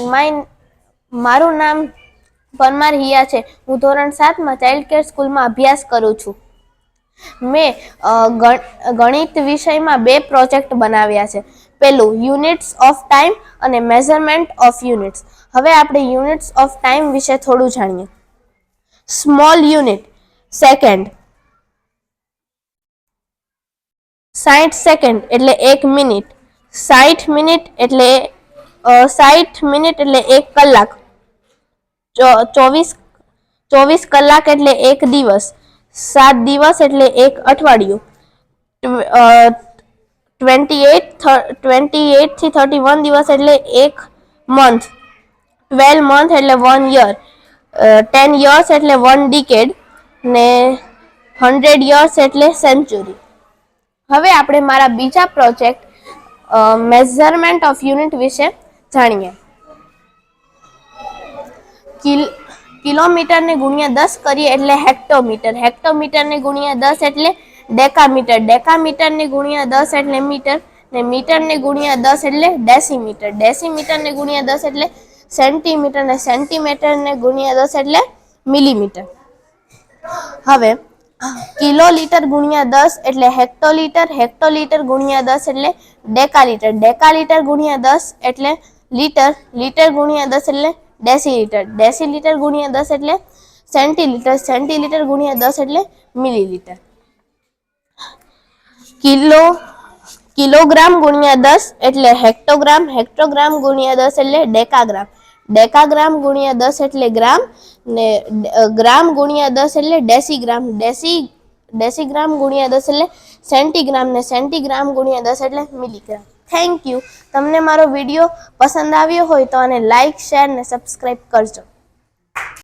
મારું નામ પરમાર હિયા છે. હું ધોરણ 7 માં ચાઇલ્ડ કેર સ્કૂલમાં અભ્યાસ કરું છું. મેં ગણિત વિષયમાં 2 પ્રોજેક્ટ બનાવ્યા છે. પહેલું યુનિટ્સ ઓફ ટાઈમ અને મેઝરમેન્ટ ઓફ યુનિટ્સ. હવે આપણે યુનિટ્સ ઓફ ટાઈમ વિશે થોડું જાણીએ. Small unit second. 60 સેકન્ડ એટલે 1 મિનિટ. 60 મિનિટ એટલે 1 કલાક. 24 કલાક એટલે 1 દિવસ. 7 દિવસ એટલે 1 અઠવાડિયું. 28 થી 31 દિવસ એટલે 1 મંથ. 12 મંથ એટલે 1 યર. 10 years એટલે 1 decade ને 100 years એટલે સેન્ચુરી. હવે આપણે મારા બીજા પ્રોજેક્ટ મેઝરમેન્ટ ઓફ યુનિટ વિશે જાણીએ. કિલોમીટરને ગુણ્યા 10 કરીએ એટલે હેક્ટોમીટર. હેક્ટોમીટરને ગુણ્યા 10 એટલે ડેકામીટર. ડેકામીટરને ગુણ્યા 10 એટલે મીટર. ને મીટરને ગુણ્યા 10 એટલે ડેસીમીટર. ડેસીમીટરને ગુણ્યા 10 એટલે સેન્ટીમીટર. ને સેન્ટીમીટરને ગુણ્યા 10 એટલે મિલીમીટર. હવે કિલોલીટર ગુણ્યા 10 એટલે હેક્ટોલીટર. હેક્ટોલીટર ગુણ્યા 10 એટલે ડેકાલીટર. ડેકાલીટર ગુણ્યા 10 એટલે લીટર. લીટર ગુણ્યા 10 એટલે ડેસીલીટર. ડેસીલીટર ગુણ્યા 10 એટલે સેન્ટીલીટર. સેન્ટીલીટર ગુણ્યા 10 એટલે મિલીલીટર. કિલોગ્રામ ગુણ્યા 10 એટલે હેક્ટોગ્રામ. હેક્ટોગ્રામ ગુણ્યા 10 એટલે ડેકાગ્રામ. ડેકાગ્રામ ગુણ્યા 10 એટલે ગ્રામ. ને ગ્રામ ગુણ્યા 10 એટલે ડેસીગ્રામ. ડેસીગ્રામ ગુણ્યા 10 એટલે સેન્ટીગ્રામ. ને સેન્ટીગ્રામ ગુણ્યા 10 એટલે મિલીગ્રામ. Thank you. તમને મારો વિડીયો પસંદ આવ્યો હોય તો આને લાઇક, શેર ને સબસ્ક્રાઈબ કરજો.